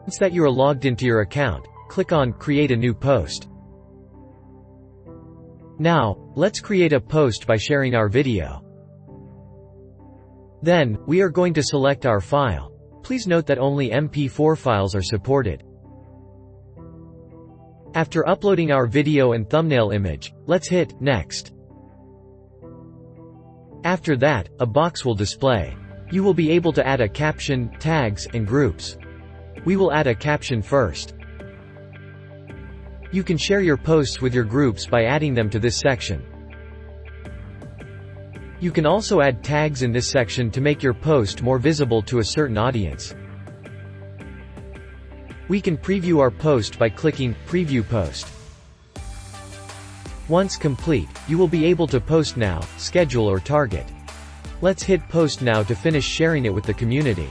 Once that you are logged into your account, click on Create a new post. Now, let's create a post by sharing our video. Then, we are going to select our file. Please note that only MP4 files are supported. After uploading our video and thumbnail image, let's hit Next. After that, a box will display. You will be able to add a caption, tags, and groups. We will add a caption first. You can share your posts with your groups by adding them to this section. You can also add tags in this section to make your post more visible to a certain audience. We can preview our post by clicking Preview Post. Once complete, you will be able to post now, schedule or target. Let's hit Post now to finish sharing it with the community.